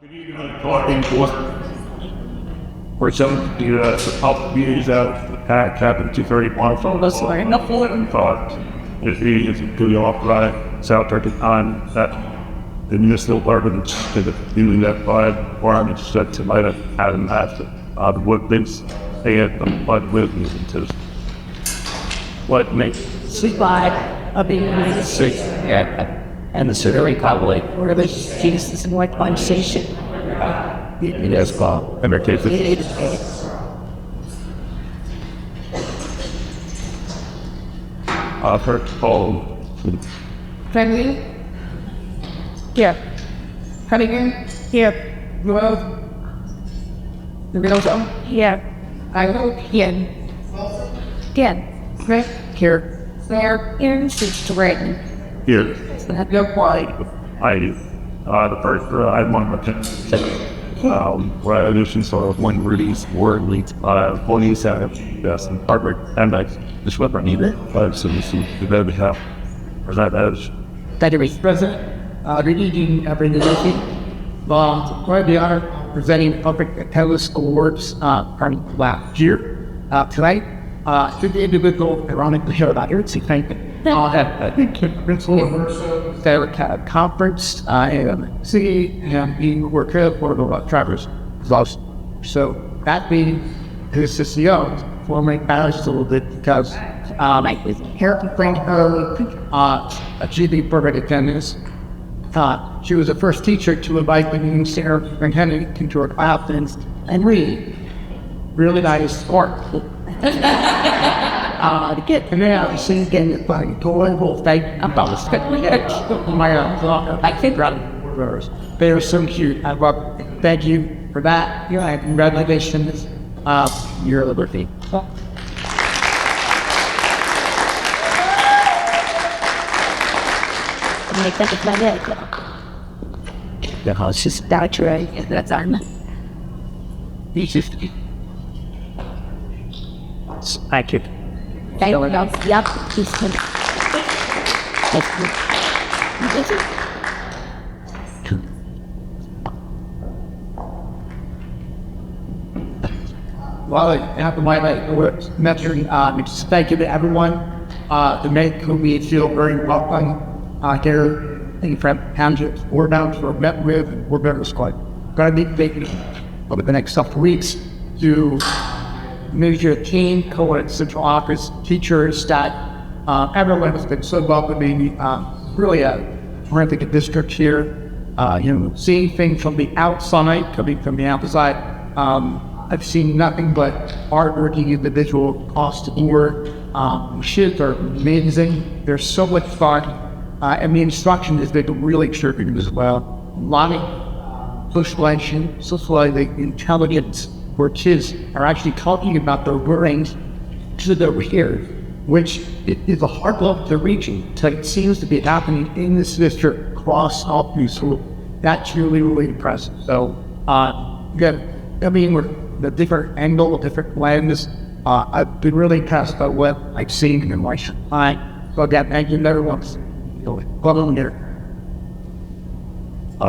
Talking for some the help views out the pack happened 231 from That's like enough for it. thought if he is to the off right south turkey on that the municipal department to the doing that by requirements set to might have had an after what things they had but with into what makes Survive a being sick and the Sudari Kabbali, where the Jesus and white conversation. it has in their case. It is. First of all, Friendly? Here. Coming in? Here. Move. The middle zone? Here. I go here. Again. Right here. There. Here. Situation. here, You're quiet. the first, I had one of the where I auditioned sort of one release word leads, police and best and Harvard, and I just went on either, but so this is the very help, or that is. That is present. Reading every division. Quite the honor presenting public tennis awards from last year. Tonight, to the individual, ironically, here about here, thank you. Principal of the conference, and see, and we were careful about Travis lost. So that being his CEO, forming balance a little bit because with Harry Franklin, achieving perfect attendance. She was the first teacher to invite the new Sarah Franklin into her class and read. Really nice work. To get to now, I see again the fucking total thing about the spectrum. I think they're so cute. I love it. Thank you for that. Congratulations. Your liberty. Make that with my head. It's just that right. That's our Thank you. Yep. Well, after my mentoring, just thank you to everyone to make who we feel very welcome here. Thank you for Hamlet. We're down for met with, and we're very squad. Going to be making over the next couple of weeks to major team, co-ed central office, teachers, staff, everyone has been so welcoming. Really a terrific district here. Seeing things from the outside, coming from the outside. I've seen nothing but hardworking individual across the board. Kids are amazing. They're so much fun. And the instruction has been really terrific as well. A lot of socialization, intelligence, where kids are actually talking about their learnings to their peers, which is a hard level to reaching. So it seems to be happening in this district across all through school. That's really, really impressive. So, we're the different angle, different lens. I've been really impressed by what I've seen in my life. So again, thank you everyone. Welcome here.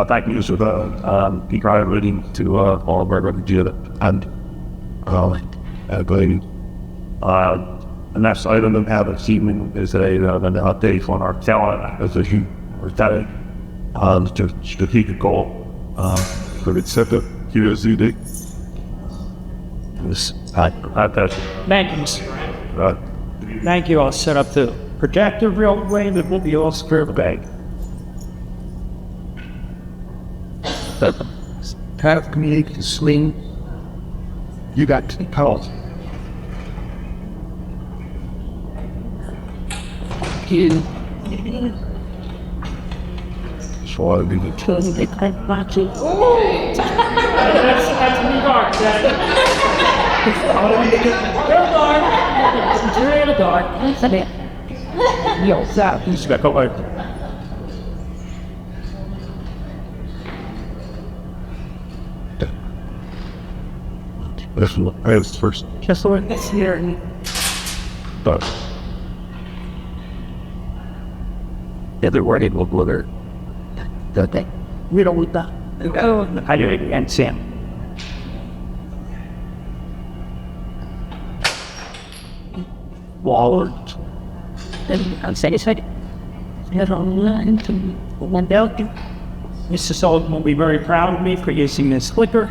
Thank you for the congratulating to all of our refugees and the next item of have achievement is an update on our talent acquisition or talent strategic goal for the set of QSUD. Thank you. Thank you. I'll set up the projector real way that will be all square bag. Kind of community swing. You got calls. So I'll be the That's New York. You're in the dark. Yo, Zap. He's back up. This is first. Just the one that's here. But They're worried with whether they we don't want that. I do it again, Sam. Wallard. I'm satisfied. Mr. Sullivan will be very proud of me for using this clicker.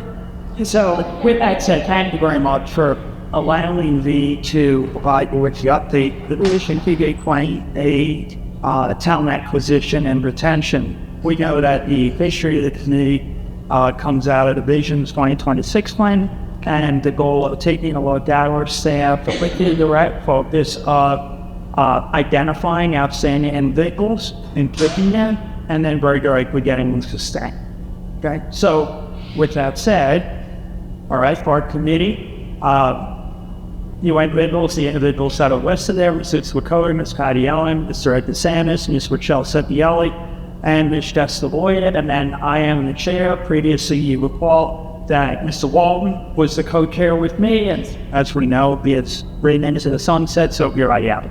So, with that said, thank you very much for allowing me to provide you with the update. The Mission PJ 28 talent acquisition and retention. We know that the history of the committee comes out of the Vision's 2026 plan and the goal of taking a look at our staff with the direct focus of identifying outstanding individuals and picking them, and then very directly getting them to stay. Okay, so with that said, all right, for our committee, you individuals, the individuals that are listed there, Ms. Lakota, Ms. Patty Ellen, Mr. Ed DeSantis, Ms. Rochelle Seppielli, and Ms. Jessica Boyd, and then I am the chair. Previously, you recall that Mr. Walton was the co-chair with me, and as we know, it's written into the sunset, so here I am.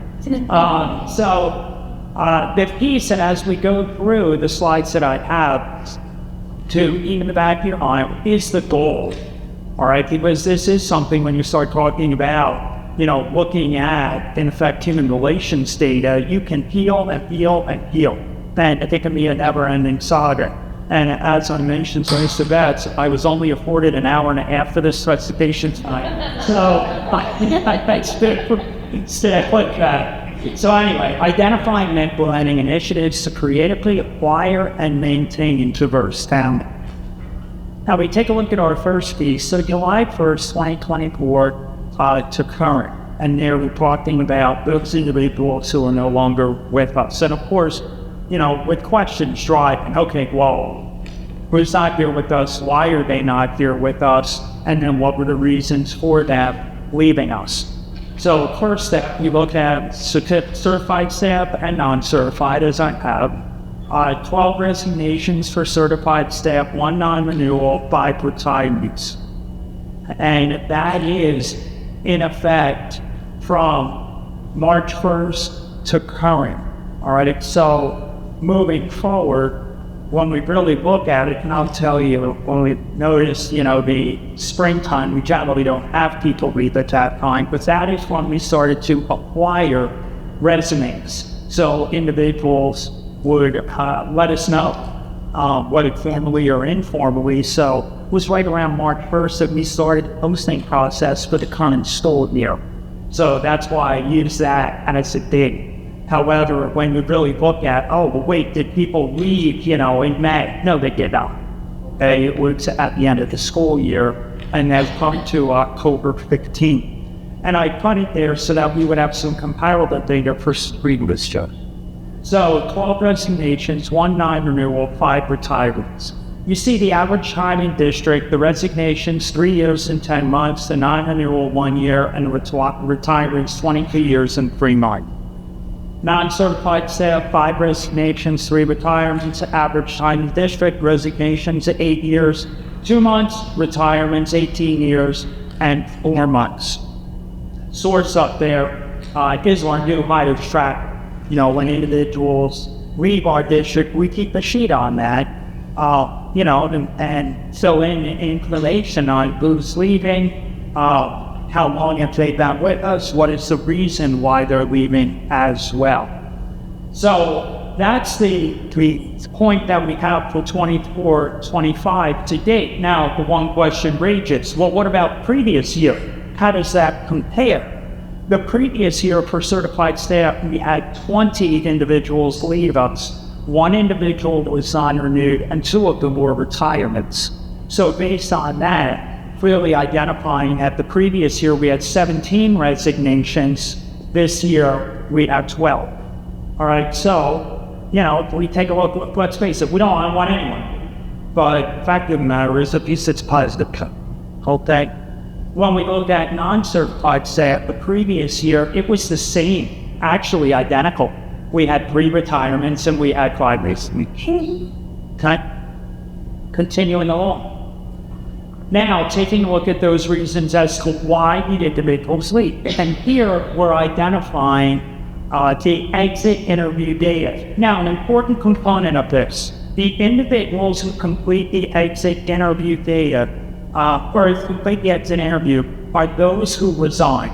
The piece, and as we go through the slides that I have, to even the back of your mind, is the goal. All right, because this is something when you start talking about, looking at, in effect, human relations data, you can heal and heal and heal. And it can be a never-ending saga. And as I mentioned to Mr. Betts, I was only afforded an hour and a half for this presentation tonight. So I stick with that. So anyway, identifying and implementing initiatives to creatively acquire and maintain diverse talent. Now we take a look at our first piece. So July 1st, 2024 to current. And there we're talking about those individuals who are no longer with us. And of course, with questions driving, okay, well, who's not here with us? Why are they not here with us? And then what were the reasons for them leaving us? So first step, you look at certified staff and non-certified, as I have. 12 resignations for certified staff, 1 non-renewal, 5 retirements. And that is, in effect, from March 1st to current. All right, so moving forward, when we really look at it, and I'll tell you, when we notice, the springtime, we generally don't have people leave at that time, but that is when we started to acquire resumes. So individuals would let us know, whether formally or informally. So it was right around March 1st that we started the posting process for the current school year. So that's why I use that as a date. However, when we really look at, did people leave, in May? No, they did not. It was at the end of the school year, and that's come to October 15th. And I put it there so that we would have some comparable data for previous year. So 12 resignations, 1 non-renewal, 5 retirements. You see the average time in district, the resignations 3 years and 10 months, the non-renewal 1 year, and the retirements 22 years and 3 months. Non-certified staff, 5 resignations, 3 retirements, average time in district, resignations 8 years, 2 months, retirements 18 years, and 4 months. Source up there is our new hires track. When individuals leave our district, we keep a sheet on that, and fill in information on who's leaving, how long have they been with us, what is the reason why they're leaving as well. So that's the point that we have for 24-25 to date. Now, the one question rages, well, what about previous year? How does that compare? The previous year for certified staff, we had 20 individuals leave us. 1 individual was non-renewed, and 2 of them were retirements. So based on that, really identifying that the previous year we had 17 resignations, this year we have 12. All right, so, if we take a look, let's face it, we don't want anyone. But the fact of the matter is, at least it's positive. Okay? When we looked at non-certified staff the previous year, it was the same, actually identical. We had 3 retirements and we had 5 resignations. Okay? Continuing along. Now, taking a look at those reasons as to why the individuals leave. And here we're identifying the exit interview data. Now, an important component of this, the individuals who complete the exit interview data, or complete the exit interview, are those who resign.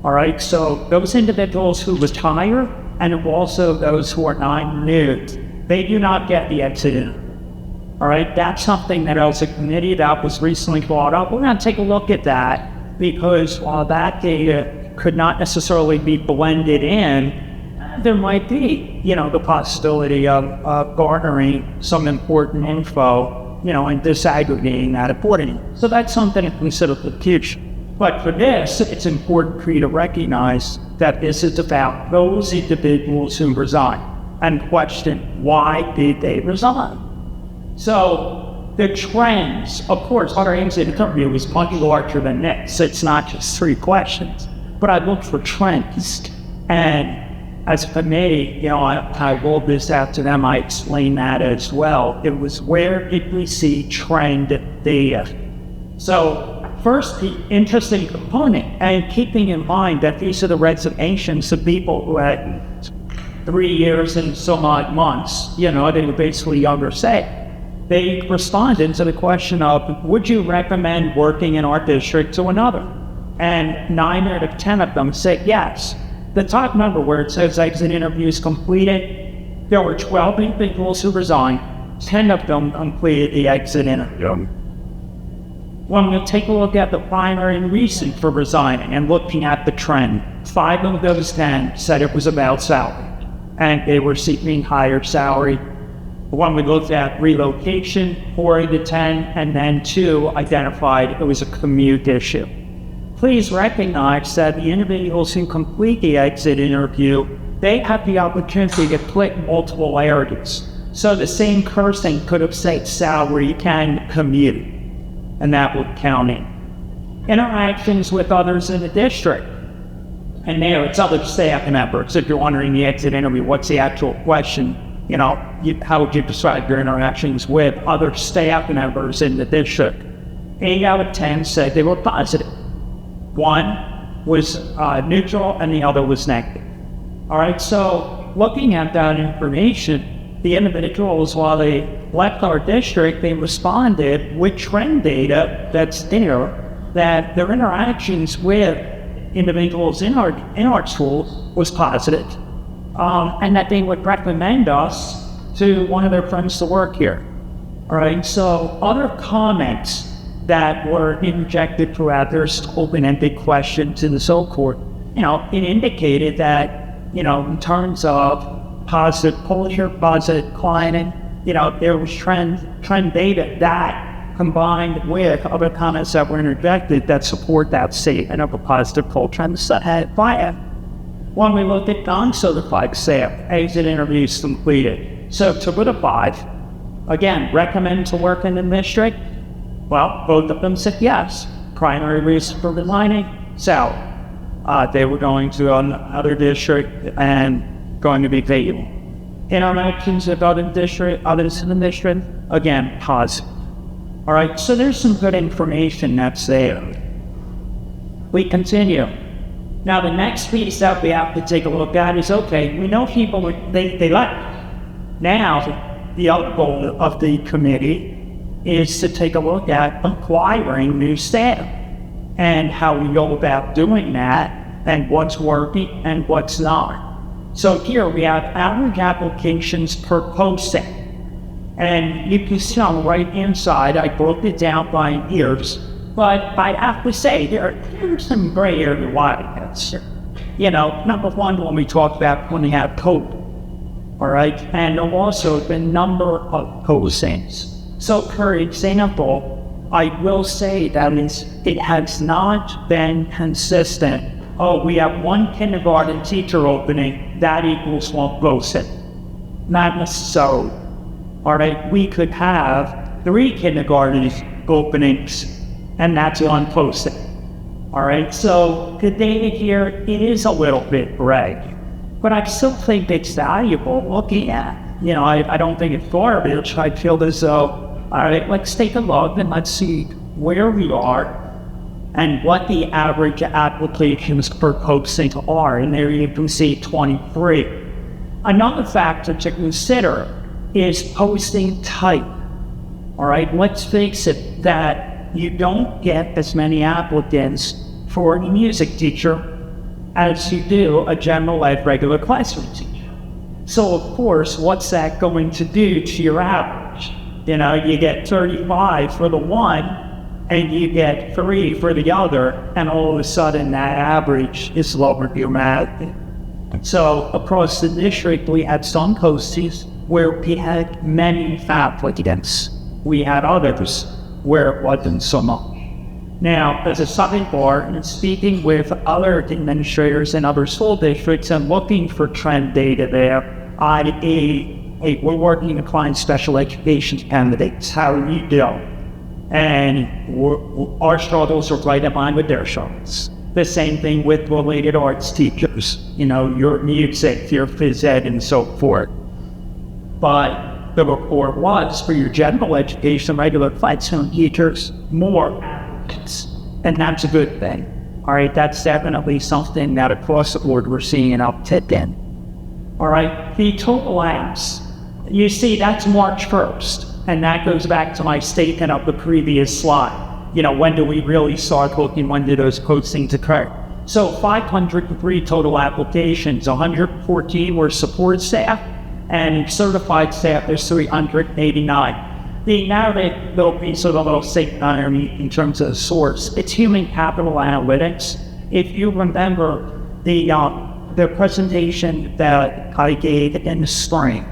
All right, so those individuals who retire and also those who are non-renewed, they do not get the exit interview. All right, that's something that as a committee that was recently brought up. We're going to take a look at that because while that data could not necessarily be blended in, there might be, the possibility of garnering some important info, and disaggregating that accordingly. So that's something to consider for the future. But for this, it's important for you to recognize that this is about those individuals who resign and question, why did they resign? So the trends, of course, our exit interview is much larger than this. It's not just 3 questions, but I look for trends. And as a committee, I rolled this out to them. I explained that as well. It was, where did we see trend data? So first, the interesting component, and keeping in mind that these are the resignations of people who had 3 years and some odd months, they were basically younger say. They responded to the question of, would you recommend working in our district to another? And 9 out of 10 of them said yes. The top number where it says exit interviews completed, there were 12 individuals who resigned. 10 of them completed the exit interview. When we take a look at the primary reason for resigning and looking at the trend, 5 of those 10 said it was about salary, and they were seeking higher salary. When we looked at relocation, 4 of the 10, and then 2 identified it was a commute issue. Please recognize that the individuals who complete the exit interview, they have the opportunity to click multiple areas. So the same person could have said salary and commute, and that would count in. Interactions with others in the district. And there, it's other staff members. If you're wondering the exit interview, what's the actual question? How would you describe your interactions with other staff members in the district? 8 out of 10 said they were positive. 1 was neutral and the other was negative. All right, so looking at that information, the individuals, while they left our district, they responded with trend data that's there, that their interactions with individuals in our schools was positive, and that they would recommend us to one of their friends to work here. All right, so other comments that were interjected throughout their open-ended questions and so forth, it indicated that, in terms of positive culture, positive climate, there was trend data that combined with other comments that were interjected that support that statement of a positive culture and had bias. When we looked at non-certified staff, exit interviews completed. So to put a 5, again, recommend to work in the district. Well, both of them said yes. Primary reason for resigning, salary. They were going to another district and going to be valuable. Interactions with others in the district, again, positive. All right, so there's some good information that's there. We continue. Now, the next piece that we have to take a look at is, okay, we know people, they left. Now, the other goal of the committee is to take a look at acquiring new staff and how we go about doing that and what's working and what's not. So here we have average applications per posting. And you can see on the right-hand side, I broke it down by years, but I have to say there's some gray area wildcats. Number 1, when we talk about when we have COVID, all right, and also the number of postings. So for example, I will say that it has not been consistent. Oh, we have 1 kindergarten teacher opening, that equals 1 posting. Not necessarily. All right, we could have 3 kindergarten openings, and that's 1 posting. All right, so the data here, it is a little bit gray, but I still think it's valuable looking at. I don't think it's garbage. I feel as though, all right, let's take a look and let's see where we are and what the average applications per posting are. And there you can see 23. Another factor to consider is posting type. All right, let's face it, that you don't get as many applicants for a music teacher as you do a general ed regular classroom teacher. So of course, what's that going to do to your average? You know, you get 35 for the one, and you get 3 for the other, and all of a sudden that average is lower dramatically. So across the district, we had some coaches where we had many applicants. We had others where it wasn't so much. Now, as a sidebar, and speaking with other administrators in other school districts and looking for trend data there, we're working to find special education candidates. How are you doing? And our struggles are right in line with their struggles. The same thing with related arts teachers, you know, your music, your phys ed, and so forth. But the report was for your general education, regular classroom teachers, more applicants. And that's a good thing. All right, that's definitely something that across the board we're seeing an uptick in. All right, the total apps, you see that's March 1st. And that goes back to my statement of the previous slide. You know, when do we really start looking, when do those postings occur? So 503 total applications, 114 were support staff, and certified staff, there's 389. The narrative, there'll be sort of a little statement underneath in terms of the source. It's human capital analytics. If you remember the presentation that I gave in the spring,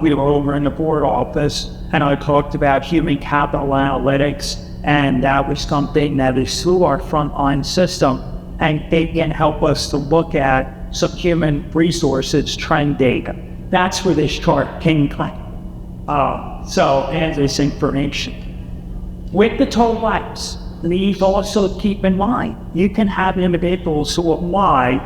we were over in the board office, and I talked about human capital analytics, and that was something that is through our frontline system, and they can help us to look at some human resources trend data. That's where this chart came from. And this information. With the total apps, please also keep in mind, you can have individuals who apply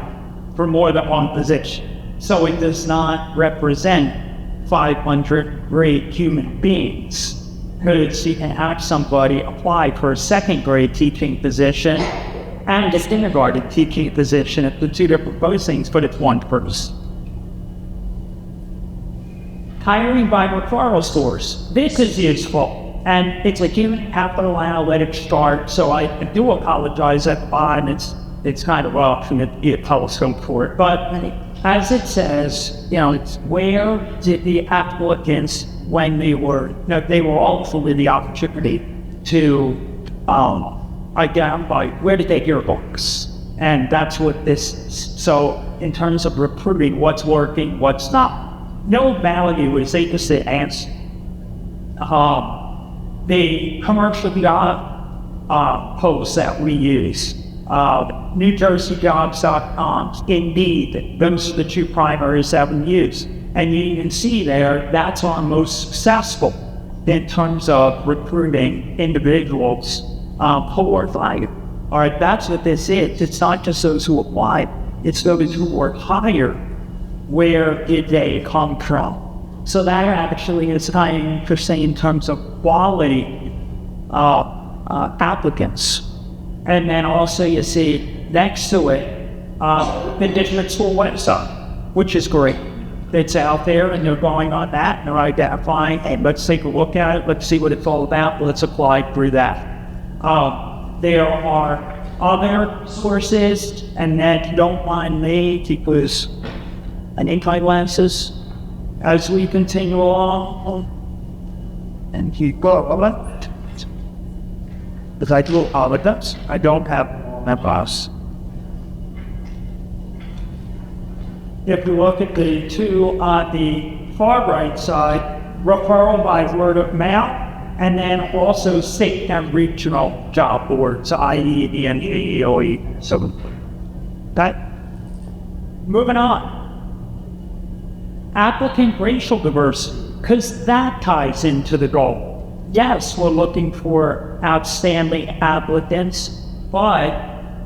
for more than one position. So it does not represent 500 great human beings, because you can have somebody apply for a second grade teaching position and a kindergarten teaching position at the 2 different postings, but it's one person. Hiring by referral source. This is useful, and it's a human capital analytics chart, so I do apologize at the bottom. It's kind of rough and it'd be a telescope for it, but as it says, you know, it's where did the applicants, when they were all given the opportunity to identify where did they hear books, and that's what this is. So in terms of recruiting, what's working, what's not. No value is a to answer. The commercial job posts that we use, NewJerseyJobs.com, Indeed, those are the 2 primaries that we use. And you can see there, that's our most successful in terms of recruiting individuals who are hired. All right, that's what this is. It's not just those who applied, it's those who were hired. Where did they come from? So that actually is kind of interesting in terms of quality applicants. And then also you see next to it, the district school website, which is great. It's out there and they're going on that and they're identifying, hey, let's take a look at it, let's see what it's all about, let's apply through that. There are other sources, and then don't mind me because I need my glasses as we continue along and keep going. Because I do apologize, I don't have my boss. If you look at the 2 on the far right side, referral by word of mouth, and then also state and regional job boards, i.e. the NAEOE. So that, moving on. Applicant racial diversity, because that ties into the goal. Yes, we're looking for outstanding applicants, but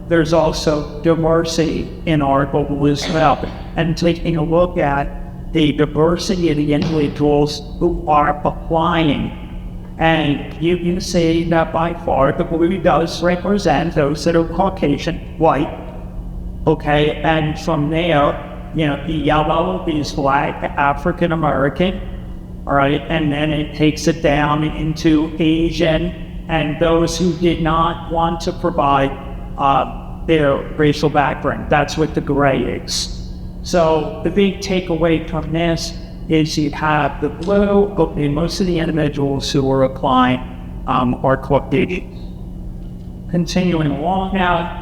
there's also diversity in our goal as well. And taking a look at the diversity of the individuals who are applying. And you can see that by far the blue does represent those that are Caucasian, white, okay, and from there, you know, the yellow is Black, African American, all right, and then it takes it down into Asian and those who did not want to provide their racial background. That's what the gray is. So the big takeaway from this is you have the blue, and most of the individuals who are applying are Caucasian. Continuing along now,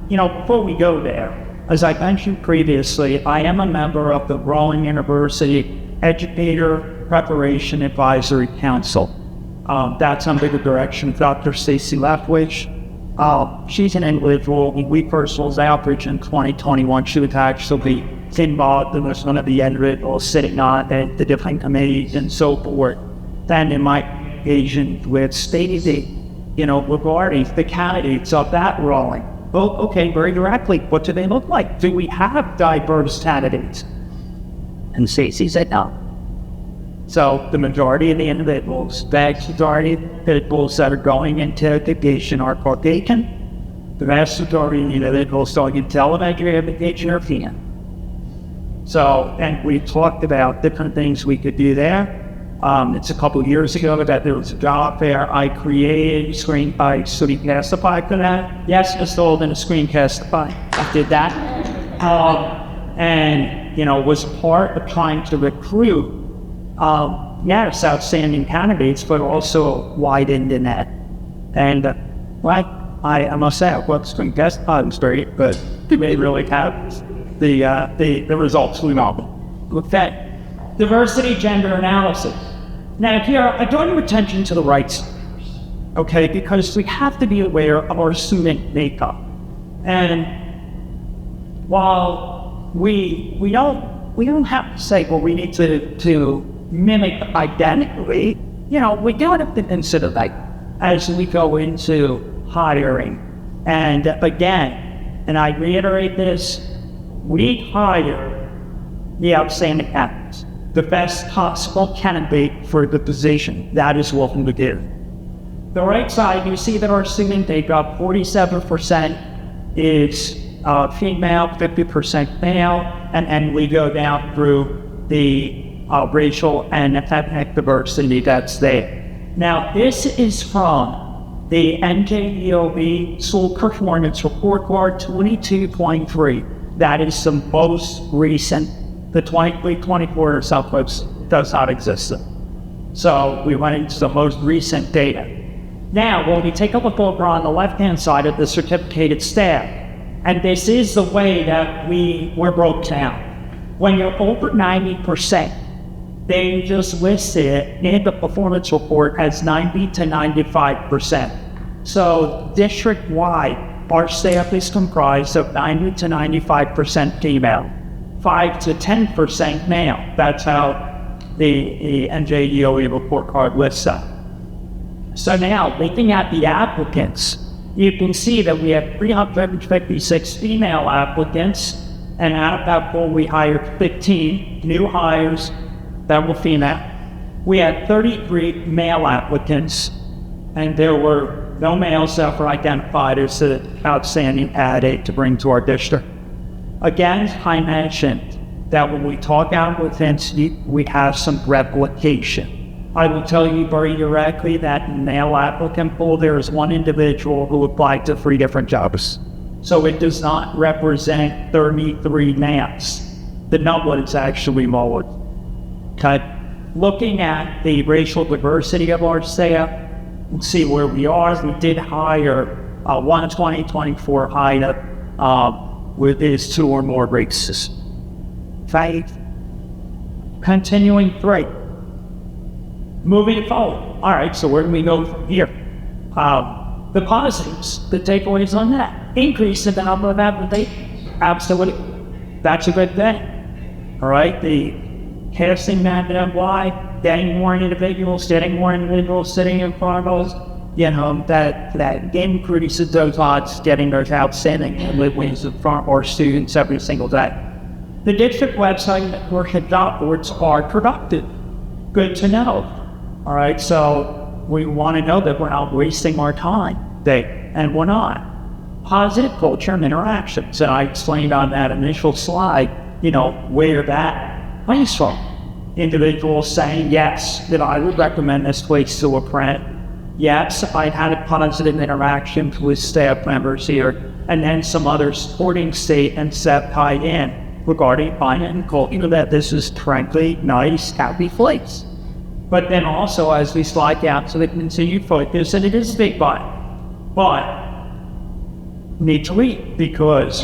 before we go there, as I mentioned previously, I am a member of the Rowan University Educator Preparation Advisory Council. That's under the direction of Dr. Stacy Leftwich. She's an individual. When we first rolled outreach in 2021, she was actually involved and was one of the individuals sitting on the different committees and so forth. Then in my engagement with Stacy, regarding the candidates of that rolling. Well, okay, very directly, what do they look like? Do we have diverse candidates? And Stacy said no. So the majority of the individuals, vast majority of the individuals that are going into education are Caucasian. The vast majority of the individuals going into elementary education are female. So, and we talked about different things we could do there. It's a couple of years ago that there was a job fair. I created a screencastify for that. Yes, installed in a screencastify. I did that. And was part of trying to recruit, yes, outstanding candidates, but also widen the net. And, I must say, I worked screencastify was great, but they really have the results we want. Okay. Diversity, gender analysis. Now here, I draw your attention to the right side, okay, because we have to be aware of our student makeup. And while we don't have to say, well, we need to mimic identically, we do have to consider that as we go into hiring. And again, and I reiterate this, we hire the outstanding candidates, the best possible candidate for the position. That is what we do. The right side, you see that our student makeup, 47% is female, 50% male, and we go down through the racial and ethnic diversity that's there. Now, this is from the NJDOB School Performance Report Card 22.3. That is the most recent. The 2024 Southwest does not exist. So we went into the most recent data. Now, when we take a look over on the left-hand side of the certificated staff, and this is the way that we were broke down. When you're over 90%, they just listed it in the performance report as 90 to 95%. So district-wide, our staff is comprised of 90 to 95% female. 5 to 10% male. That's how the NJDOE report card lists that. So now, looking at the applicants, you can see that we have 356 female applicants, and out of that pool, we hired 15 new hires that were female. We had 33 male applicants, and there were no males that were identified as an outstanding candidate to bring to our district. Again, I mentioned that when we talk out with entity, we have some replication. I will tell you very directly that in male applicant pool, there is one individual who applied to 3 different jobs. So it does not represent 33 males. The number is actually lower. Okay. Looking at the racial diversity of our staff, let's see where we are. We did hire one 2024 hire with his 2 or more races. 5. Continuing 3. Moving forward. All right, so where do we go from here? The positives, the takeaways on that. Increase in the number of applications. Absolutely. That's a good thing. All right, the casting that why, getting more individuals sitting in front of us, that increases those odds, getting those outstanding wins in front of our students every single day. The district website network and job boards are productive. Good to know. All right, so we want to know that we're not wasting our time, and we're not. Positive culture and interactions, and I explained on that initial slide, where that comes from. individuals saying, yes, that I would recommend this place to a friend. Yes, I had a positive interaction with staff members here, and then some other supporting statements that tied in regarding finance and culture that this is frankly nice, happy place. But then also, as we slide down to the continued focus, and it is a big but need to leave because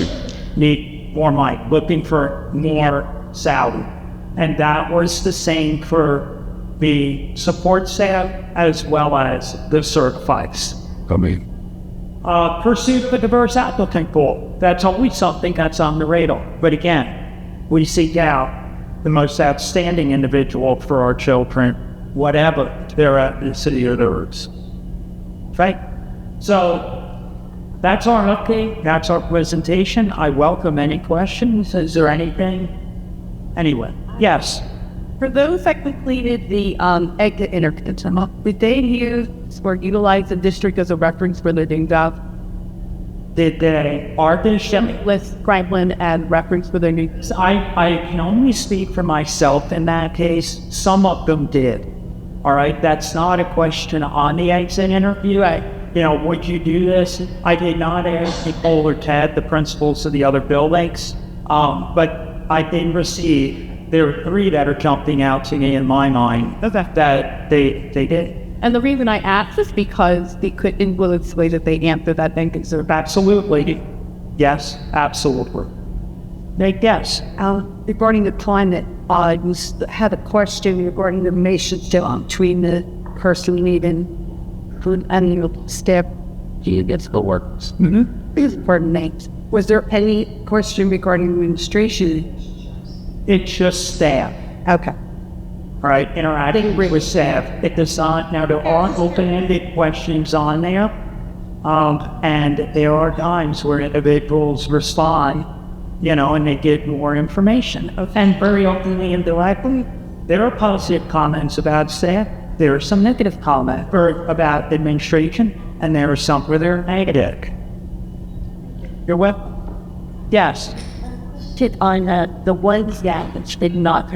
need more money, looking for more salary. And that was the same for the support staff as well as the certifieds. Pursuit of a diverse applicant pool. That's always something that's on the radar. But again, we seek out the most outstanding individual for our children, whatever their ethnicity or their roots. Right? So that's our update. That's our presentation. I welcome any questions. Is there anything? Anyway, yes. For those that completed the exit interview, did they use or utilize the district as a reference for their new job? Did they artificially With Franklin as reference for their new job? I can only speak for myself in that case. Some of them did. All right, that's not a question on the exit interview. Would you do this? I did not ask Nicole or Ted, the principals of the other buildings, but I did receive. There are 3 that are jumping out to me in my mind that they did. And the reason I asked is because they could influence the way that they answer that then consider. Absolutely. Yes, absolutely. Yes. Regarding the climate, I had a question regarding the relationship between the person leaving and the staff against the workers. Pardon me. Was there any question regarding administration? It's just staff. Okay. All right, interacting with staff. It does not, now there are open-ended questions on there, and there are times where individuals respond, and they get more information. And very openly and directly, there are positive comments about staff. There are some negative comments about administration, and there are some where they're negative. You're welcome. Yes. On the ones that did not.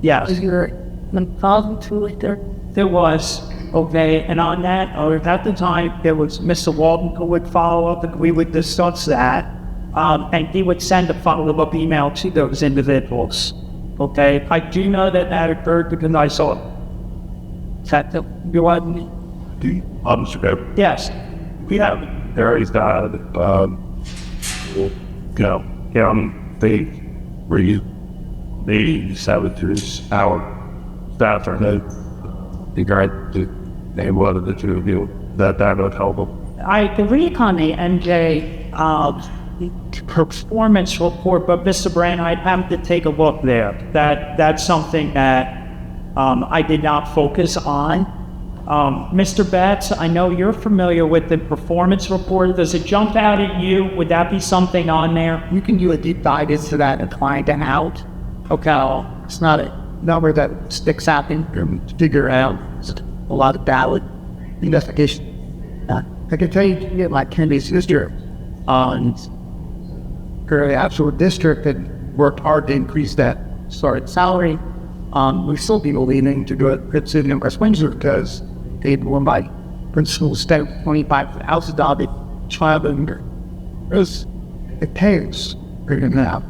Yes. Was your involvement to it there? There was. Okay, and on that, or at the time, there was Mr. Walton who would follow up and we would discuss that. And he would send a follow-up email to those individuals. Okay, I do know that occurred because I saw it. That you want me? Yes. There is that, they saboteurs our staff are they wanted to do that would help them. I agree on the NJ performance report, but Mr. Brand, I'd have to take a look there. That's something that I did not focus on. Mr. Betts, I know you're familiar with the performance report. Does it jump out at you? Would that be something on there? You can do a deep dive into that and find it out. Okay, it's not a number that sticks out in to figure out. It's a lot of valid investigation. I can tell you, like Kennedy's sister, her actual district had worked hard to increase that starting salary. We still be leaning to do it at City of West Windsor because they'd won by principal step $25,000 child under. It pays bigger now.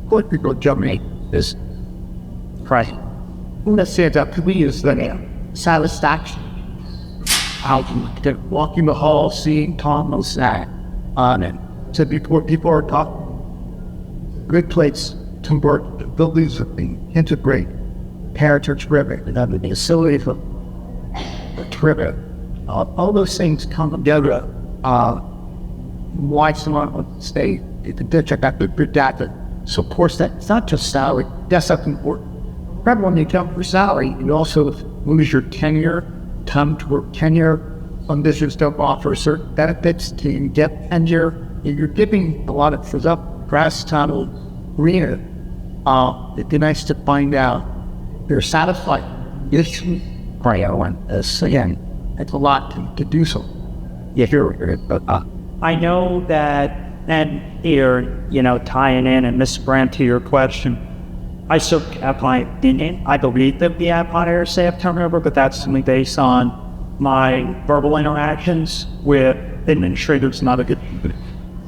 What people jumping is right. Let's say that to me is the satisfaction. Out walking the hall, seeing Thomas that on it. So before people are talking, good place to work. The buildings have been integrate. Parents are terrific. And the facilities are terrific. All those things come together. Why someone would stay in the district after good data supports that. It's not just salary. That's something important. Remember, when you jump for salary, you also lose your tenure, time to work tenure. Some districts don't offer certain benefits to get tenure. You're giving a lot of things up. Grass tunnel, arena. It'd be nice to find out they're satisfied. Yes, again, it's a lot to do so. Yeah, but I know that, and here, tying in, and Ms. Brandt, to your question, I still have my opinion. I believe that we have higher staff turnover, but that's only based on my verbal interactions with administrators, not a good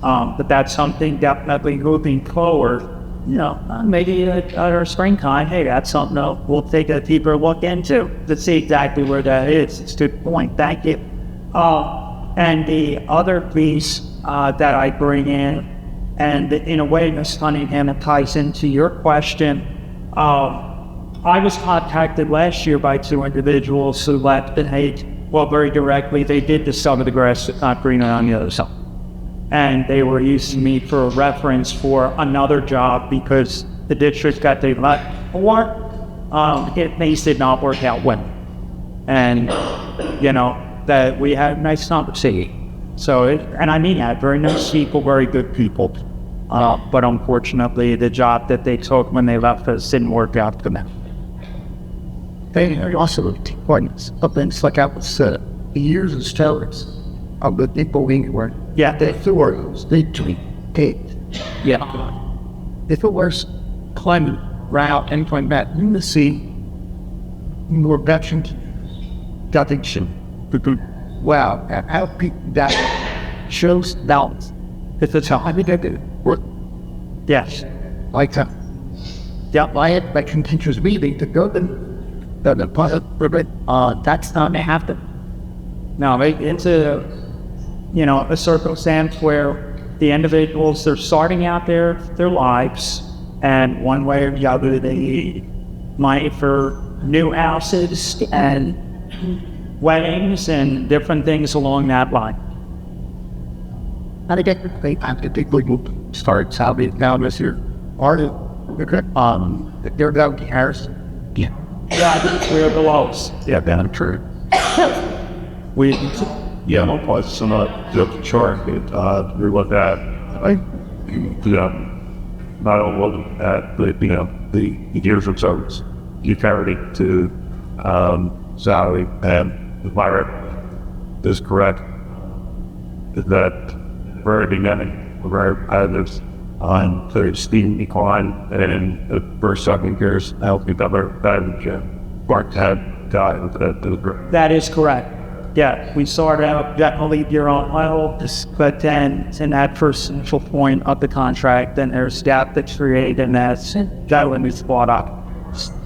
but that's something definitely moving forward. Maybe at our springtime, hey, that's something that we'll take a deeper look into to see exactly where that is. It's a good point. Thank you. And the other piece that I bring in, and in a way, Ms. Cunningham, it ties into your question. I was contacted last year by 2 individuals who left and very directly, they did discover the grass is not greener on the other side. And they were using me for a reference for another job because the district that they left for, things did not work out well. And, that we had a nice conversation. So, and I mean that, very nice people, very good people. But unfortunately, the job that they took when they left us didn't work out for them. They are also important. Things like I was the years of stories of the people we were. Yeah. The stories, they tweet, Yeah. if it was climate route and going back in the sea, more veterans, nothing. Wow, how people that shows balance. It's a time that they work Yes. like that. Yeah. I had my contentious meeting to go to the pilot permit. That's not gonna happen. No, it's a circumstance where the individuals, they're starting out their lives, and one way or the other, they need money for new houses and weddings and different things along that line. I think people start salving now this year. They're down to Harris. Yeah, we're the lowest. Yeah, that's true. No place, so not just chart it, we look at, not only look at the years of service, you carry to, salary, and the fire is correct. Is that very beginning, very positive on the steam decline, and the first second years, healthy better than Mark had died. That is correct. Yeah, we started out definitely your own level, but then in that first initial point of the contract, then there's gap that's created, and that when we brought up.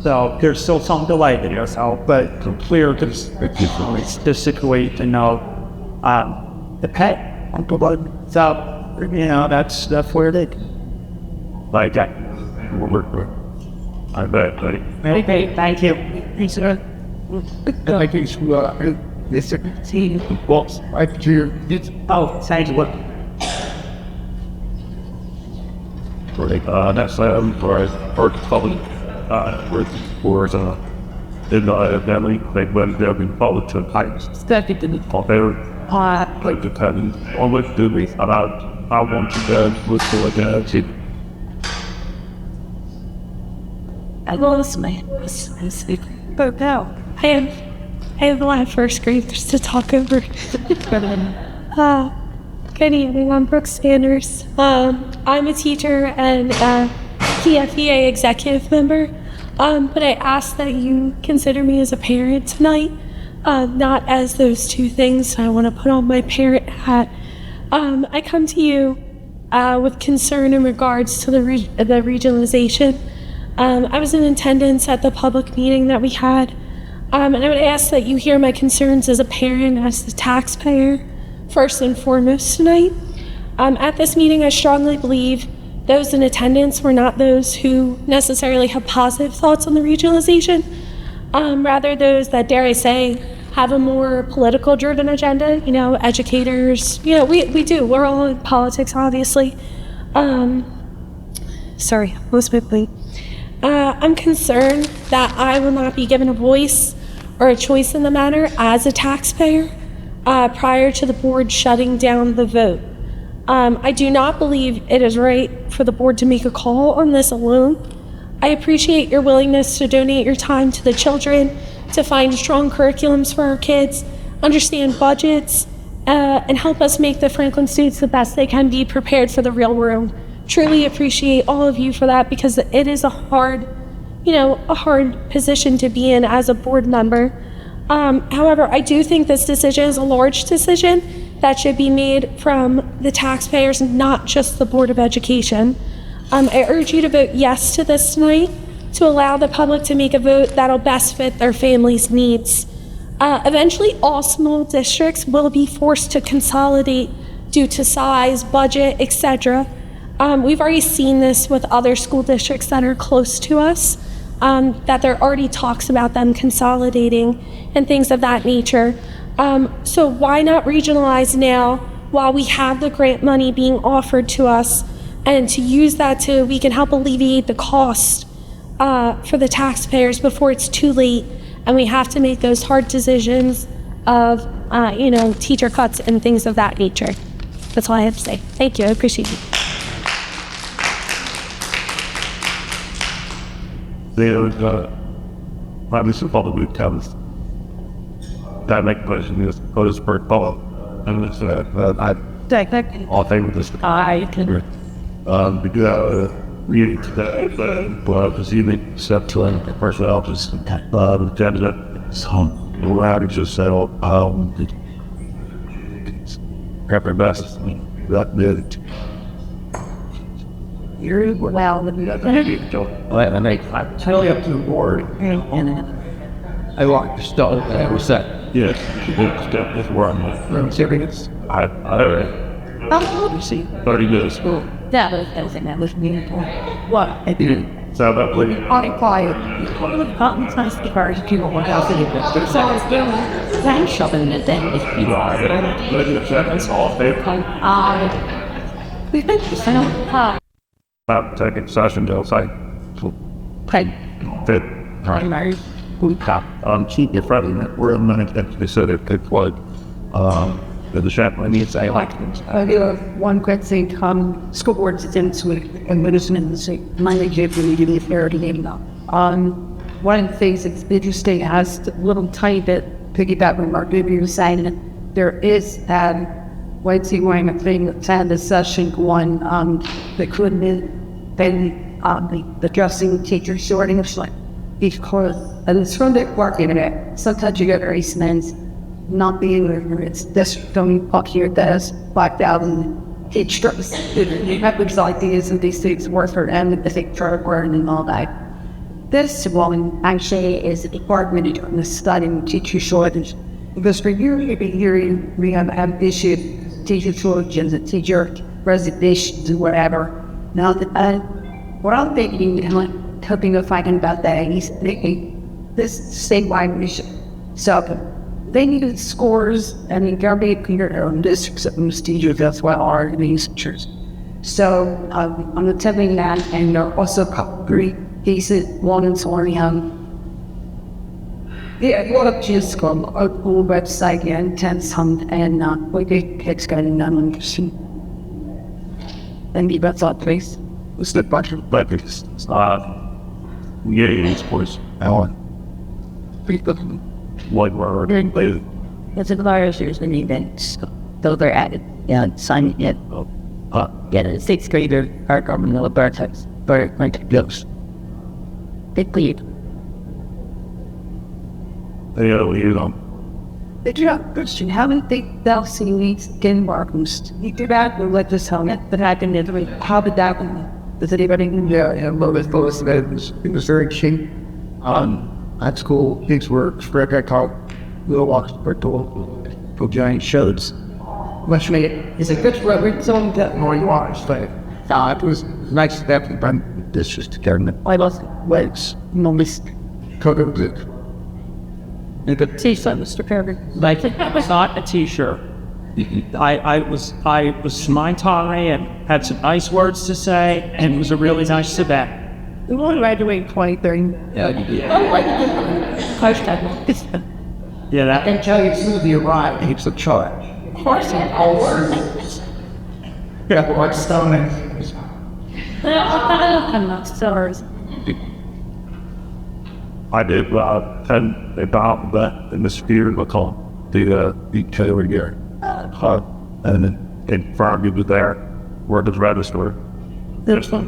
So there's still some delay there, but it's clear the situation of the pay. So, that's where it is. Like that. I bet, buddy. Okay, thank you. I think it's team books right to your kids. Oh, thank you. Next item for public for in the family, they went there in public to heights. They were like depending on what do we about how much that was for that. I lost my but now I have a lot of first graders to talk over. Good evening, I'm Brooke Sanders. I'm a teacher and PFEA executive member, but I ask that you consider me as a parent tonight, not as those two things. I want to put on my parent hat. I come to you with concern in regards to the regionalization. I was in attendance at the public meeting that we had, and I would ask that you hear my concerns as a parent, as the taxpayer, first and foremost tonight. At this meeting, I strongly believe those in attendance were not those who necessarily have positive thoughts on the regionalization, rather those that, dare I say, have a more political driven agenda, educators, we do, we're all in politics, obviously. Sorry, lost my point. I'm concerned that I will not be given a voice or a choice in the matter as a taxpayer prior to the board shutting down the vote. I do not believe it is right for the board to make a call on this alone. I appreciate your willingness to donate your time to the children, to find strong curriculums for our kids, understand budgets, and help us make the Franklin students the best they can be prepared for the real world. Truly appreciate all of you for that, because it is a hard a hard position to be in as a board member. However, I do think this decision is a large decision that should be made from the taxpayers, not just the Board of Education. I urge you to vote yes to this tonight to allow the public to make a vote that'll best fit their families' needs. Eventually, all small districts will be forced to consolidate due to size, budget, etc. We've already seen this with other school districts that are close to us, that there are already talks about them consolidating and things of that nature. So why not regionalize now while we have the grant money being offered to us, and to use that we can help alleviate the cost for the taxpayers before it's too late and we have to make those hard decisions of, teacher cuts and things of that nature. That's all I have to say. Thank you. I appreciate it. There's probably some public comes. That next question is goes per public. And it's all thing with this. We do have a meeting today, but this evening, step to the personnel just agenda. So we're having to settle prep our best. That did. You're well. I'm totally up to the board. I want to start that was set. Yes, step is where I'm at. I'm serious. I 30 minutes. That was everything that was meaningful. What? I didn't. So that way, On quiet. It's nice to cars people want out in the so it's doing that shopping and then if you are. that's all they We think so. about taking session till site. Okay. Fit. Primary. Keep your friendly. We're a minute that they said it was, the chaplain needs a like. I do have one quick thing. School boards attendance week and medicine in the state. My kid really give me a fair name now. One of the things that's interesting has a little tiny bit piggyback on what Bibi was saying. That there is Wednesday morning a thing that's had this session one that could have been addressing teacher shortage like because and it's from the work internet. Sometimes you get race not being where it's this don't up here that has 5,000 teachers. You have these ideas and these things worth for them and the thing program and all that. This one actually is a department on the studying teacher shortage. Because for years we've been hearing we have issued teacher shortages and teacher resignations and whatever. Now that what I'm thinking and like hoping to find about that he's thinking this statewide mission. So they needed scores and the government cleared their own districts of those teachers, that's why our these teachers. So I'm attempting that and there are also a couple three cases, one in Sorry yeah, what up just come a cool website and tense and we get kids getting interesting. And that's all please. It's the bunch of weapons. We get these boys. Alan. Like we're later. It's a virus there's an event. So they're at it. Yeah, signing it. Get a 6th grader, our government laboratories. But like Yes. they cleared. Any other way, The job question, haven't they seen these skin markers? You do that, we'll let this helmet, but I can never, how did that one? Does anybody know? Yeah, well, it was very cheap. At school, things were spread I called little walks for giant shows. Which made it, it's a good rubber, so that more you are, but it was nice to have run this just to carry I was legs. no missed. Cover it. T-shirt, Mr. Perry. Like, it's not a t-shirt. I was mind-talking and had some nice words to say, and it was a really nice event. We will graduate 2030. Yeah, that. And tell you as soon as you arrive, he's a charge. Of course, I'm Yeah, what's stomach? I'm not stars. I did 10 about that in the spirit of the Taylor here. And then in front of me was there, worked at the register. There's one.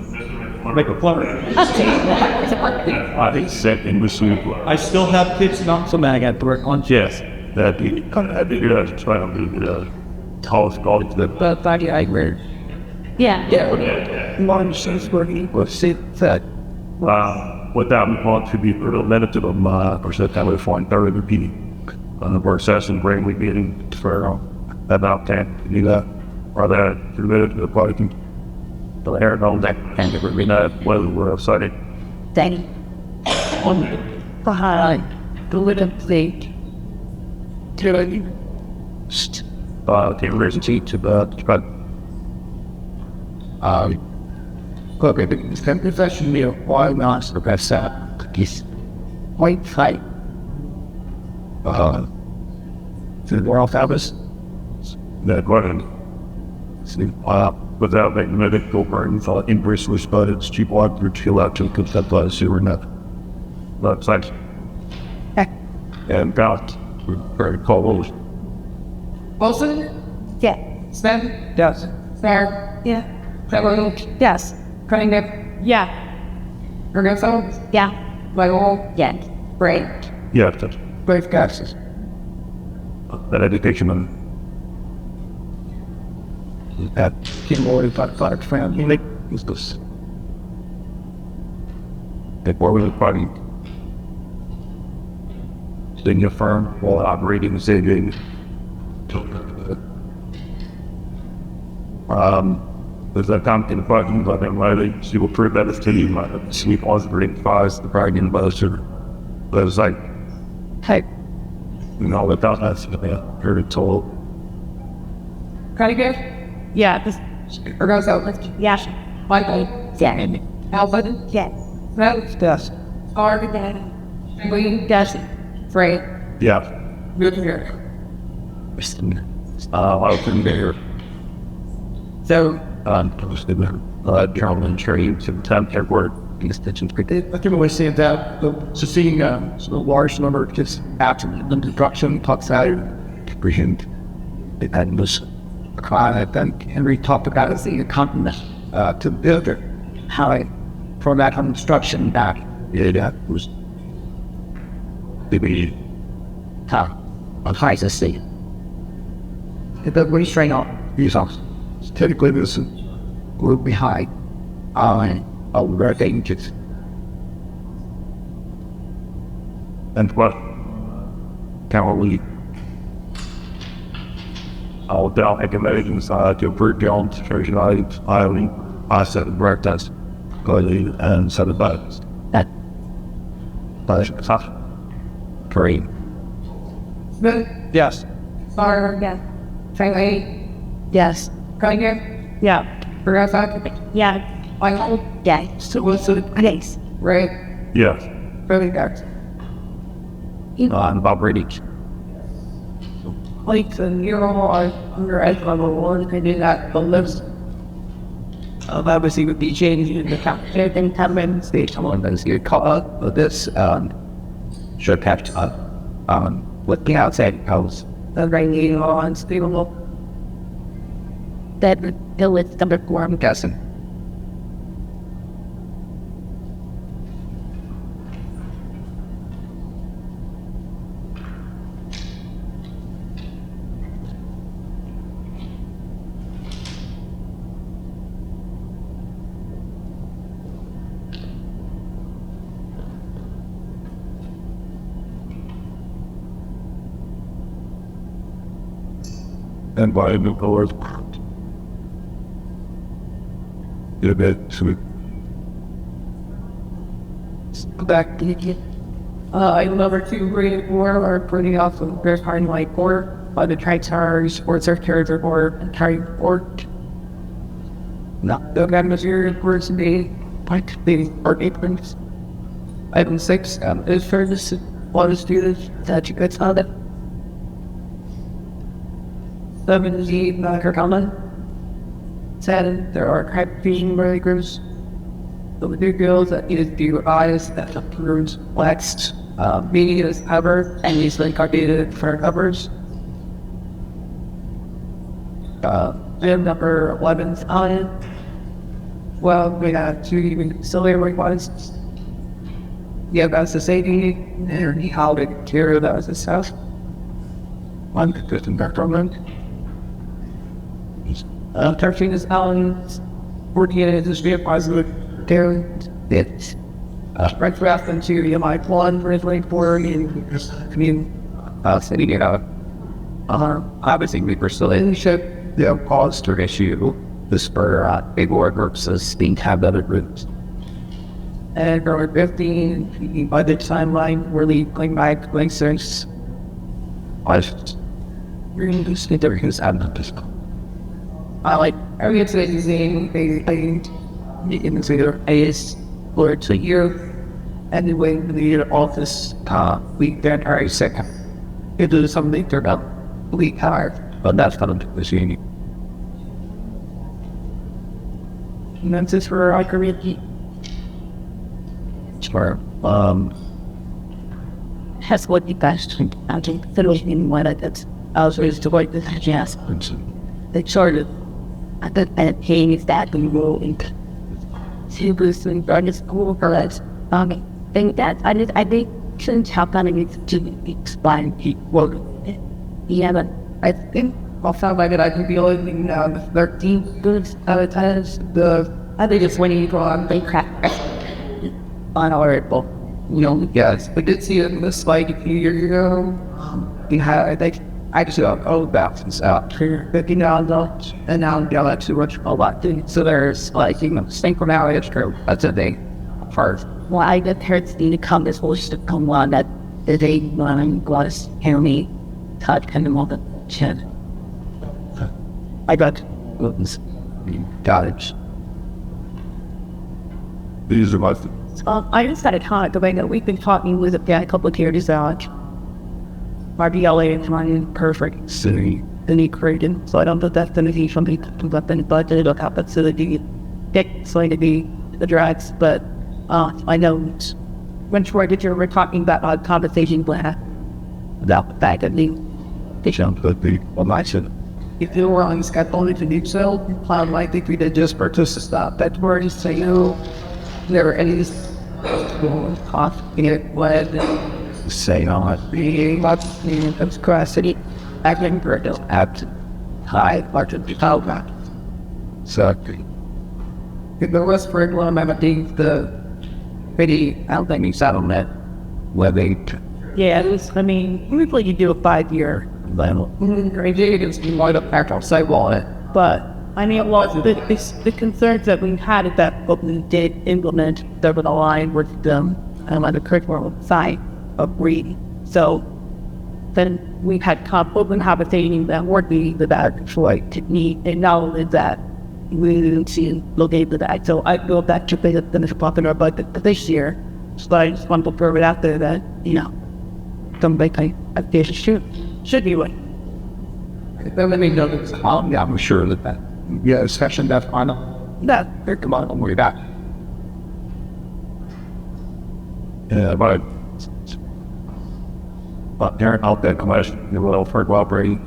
make a plumber. I think second was super. I still have kids, not so mad at work on. Yes, that be kind of try to do the tallest college that. But I agree. Yeah. Yeah. Lunch is working. Let's see that. Without me want to be a little negative of or so that would find third repeating work session, bring we meeting for about 10 to do that, or that related to the party. The hair and all that, and it would be not whether we're excited. Thank you. Behind the little plate. The emergency to but Okay, but it's kind of session meal. Why not the best set? Cookies. White fight. The world Thomas. that wasn't without making medical burden, thought embrace was but it's cheap water to chill out to concept sewer enough. That's like and got very cold. Wilson? Yeah. Smith? Yes. Fair? Yeah. Trevor? Yes. Cunningham? Yeah. Ernesto? Yeah. Michael? Yeah. Great. Yeah, that's Brave Gaxes. that education and that Kim Lloyd, Five Family. like was this. That boy was party. Staying firm while operating and saving. There's that time in the parking lot and Riley, she will prove that it's taking my sleep on the ring fives, the parking bus, or but it's like, Hey. you know, without that, I heard it told. Cunningham? Yeah. This, Ernesto? yeah. Michael? Yeah. Alvin? Yeah. Smith? Yes. Hard? Lee? Yes. Frank? Yeah. Good here. I couldn't be here. So, Posted Carolyn and Cherry to the time airport in the stitching. I can always say that so seeing a large number of kids after the destruction talks out apprehend it had was a crime. I think Henry talked about as the accompaniment to the builder, how I from that construction back. Yeah, that was maybe How on high to see. The way straight on these are typically this will be high on very dangerous. and what Cowley all down economics to break down situation I said the breakfast going and said about That. but it's tough. Great. Smith? Yes. Fire? Yeah. Frank? Yes. Cunningham? Yeah. Ernesto? Yeah. Michael? Yeah. So Wilson? Yes. Ray? Yes. Brave Gaxes. About Brady. Like the neuro under ed level one, I did that the list. Obviously would be changing in the captain comments. They someone that's get caught up with this should catch up with the outside house. The rainy on stable. That hill is number 4. I'm guessing. And by the colors. Get a bit sweet. Back to you. Number 2, 3, and 4 are pretty awesome. There's hard like 4 by the Tri-Tars, Sports Secretary Report, and Carry Report. Not the atmosphere words to be like the art aprons. Item 6 is for this one students that you could saw that. 7 is the curriculum. 7, there are being really groups. The new girls that need to be revised, that approves next. Media is covered and easily coordinated for covers. And number 11 is on. well, we had two even silver ones. Yeah, that's the safety and how to care of that was his house. One good in background. 13 is Alan, 48 is his vehicle, there, it's right throughout the interior, like one, really for city, you know. Obviously, we pursue relationship, the cause to issue the spur big work groups as being have other groups. And growing 15, by the timeline, really going back, going since I was really just need to use this. I like every using a consider is for 2 year and then when the year office we then are second. It is something turned out we hard, but that's not the machine. And that's just for our career. Sure. That's what the best I think fiddle in what I did. I was raised to work with jazz. They started at the paying is that we will into Super and Garden School for that. Think that I think shouldn't have done it to explain what I think I'll sound like it. I can feel it in the 13 goods as I think it's when you go on they crack unhonorable. You know, yes. I did see it in this slide a few years ago. I think I just bounces out here $50 and now that's too much a lot. So there's like synchronality is true. That's a thing. First. Well, I get parents need to come this was to come on that they was hear me touch kind of on the chin. I got it. These are my I just had a talk the way that we've been talking with a couple of years out. RBLA is running perfect city. And he created, so I don't think that's going to be something to let them budget or happen so that it's going to be the drugs, but I know when Troy did you were talking about conversation about the fact that they Sounds good. Well, I should. If you were on the scaffolding to do so, I think we did just purchase the stuff. That's where you say, there any cost it was Say on being lots of capacity, acting for it at high part of the power. so. If there was for one of the pretty outstanding settlement where they Yeah, it was, I mean, usually you do a 5-year level. you might have actual sidewall it. But I mean, well, the concerns that we had at that book we did implement over the line with them on the curriculum side of reading. So then we had open conversating that would be the bad Troy technique, and now with that we didn't see locate that. So I feel that should be the popular budget this year. So I just want to throw it out there that somebody I guess should be one. Let me know this. Yeah, I'm sure that yeah, section that's final. That Come on, don't worry about it. Yeah, but Darren out that question, the will for cooperating,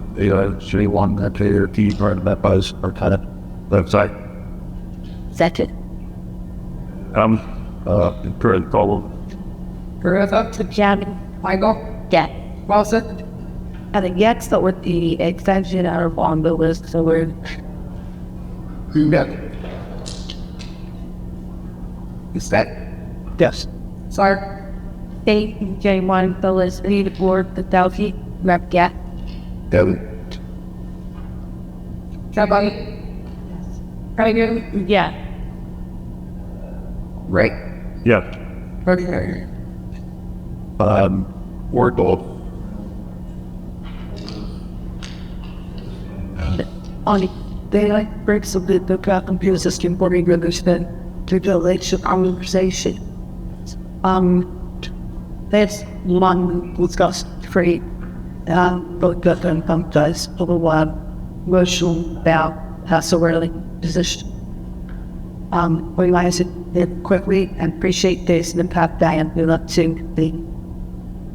should want that to key part of that buzz or kind of website. That's it. Current call. Up So jamming, Michael, yeah. well said. And then yes, so with the extension out of on the list, so we're Yeah. Is that yes. sorry? J1 the list lead board the Delphi rep get. Devin. Somebody? Right here? Yeah. Right. Yeah. Okay. Word goal. On the daylight breaks of the computer system for understand to the lecture conversation. That's one discussed free both good and sometimes over one virtual about pastorally position. Realize it quickly and appreciate this and impact that and we look to the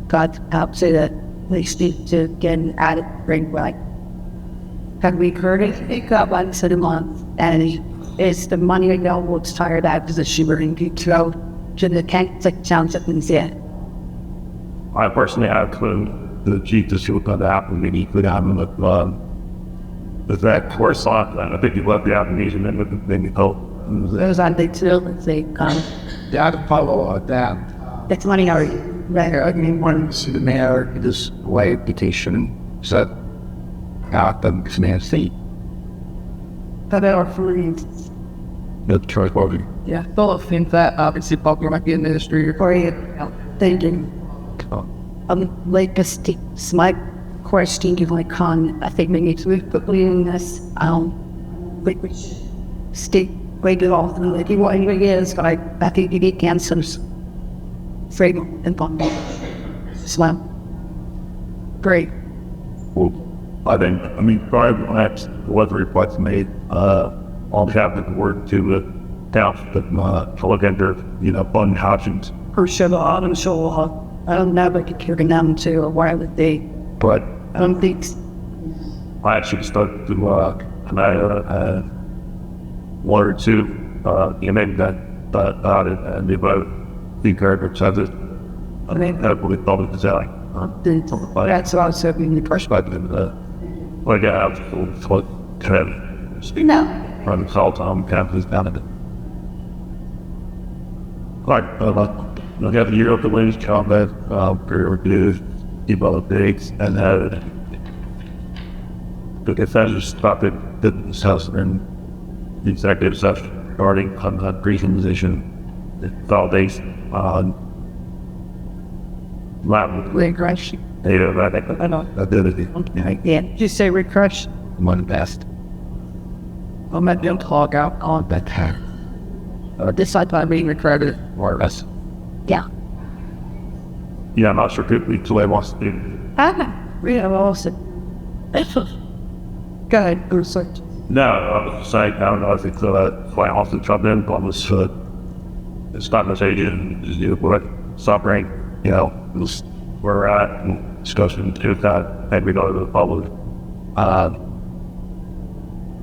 God help say that we need to get an added bring right. Have we heard it? It got once in a month and is the money available to hire that position going to go to the Kansas Township instead? I personally have the chief to see what happened. Maybe he could have him with that course on. I think he left the application and with maybe help. Those are the two that they come. Yeah, I follow that. That's money already. Right. I mean, when you see the mayor, this way petition said, out the command seat. But they are free. The choice voting. Yeah. Both think that obviously Buckner might be in the industry Or you thinking, latest my question to my con, I think we need to put in this, like we should stick wait it off and like what it is, but I think you get cancers. Freedom and fun. Slam. Great. Well, I mean, probably perhaps the weather reports made on behalf of the board to the town to look into, fund options. For sure, I'm sure. I don't know if I could carry them to where would they. But I don't think. I actually started to tonight, one or two, maybe that about it, and they both the character says it. I mean, that would probably be selling. That's what I was hoping the first But like I have what kind of No. from the Salt campus down at it. Like, I got the year of the latest combat, period, develop dates, and the defenders stopped it, this house, and the executive session regarding precondition, the validation on Latin. Refresh. Data, I know. Ability. Yeah. Just say refresh. one best. I'm at them talk out on that time. This side by being recorded. More or less. Yeah. Yeah, I'm not sure who the wants to do. We have also. Go ahead, go search. No, I was just saying, I don't know if it's quite often jump in, but it's not necessarily what suffering, where we're at, and discussion to that, and we go to the public.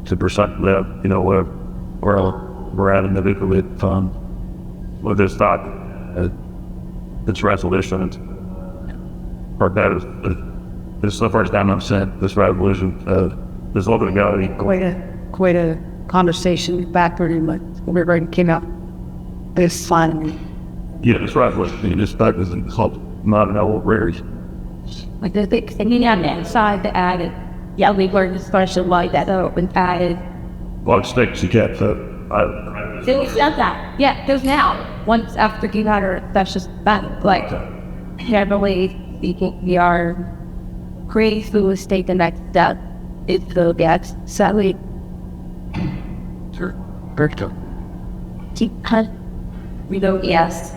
To percent live, where we're at in the vehicle with this thought, this resolution, or that is, this is the first time I've said this resolution, this open gallery. Quite a conversation backward in what everybody came out. It's fun. Yeah, this resolution, this stuff is not an old rare. Like the big thing on the inside that added. Yeah, we learned this question like that open added. Well, sticks you can't fit. So we said that. Yeah, because now, once after you got her, that's just bad. Like, heavily speaking, we are creating food state the next step. It's the gas, sadly. Sure. Very good. We don't yes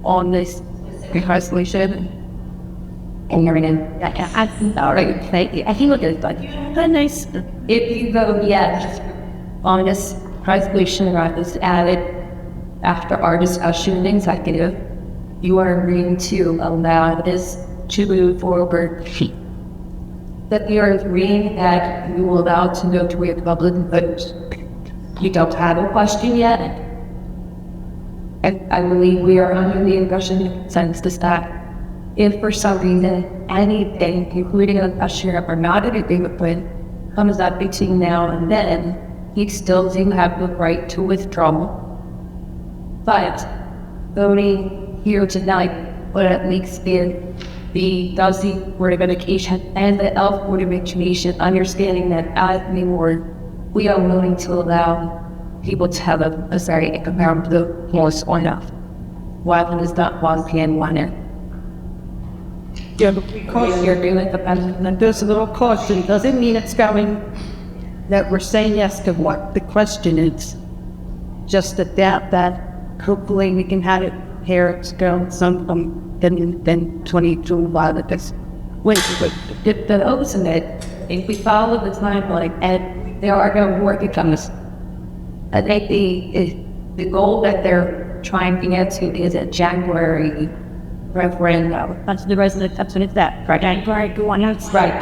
on this resolution. And everything. I'm sorry. I think look at it like, nice. If you vote yes on this resolution that was added after our discussion in executive, you are agreeing to allow this to move forward. That you are agreeing that you will allow to go to a public vote. You don't have a question yet. And I believe we are under the impression consensus that if for some reason anything, including a sheriff or not in agreement with, comes up between now and then, you still do have the right to withdraw. But voting here tonight would at least be the Dusty Board of Education and the ELF Board of Education understanding that as the board, we are willing to allow people to have a very comparable voice or not, while it is not one can one in. Yeah, but because You're doing the best. and there's a little caution, doesn't mean it's going, that we're saying yes to what the question is. Just that hopefully we can have it here, it's going some, then 2025 at this. Wait, if the ultimate, if we follow the timeline and there are no more becomes, I think the goal that they're trying to get to is a January referendum. That's the resident, that's when it's that, right? January, one else, right?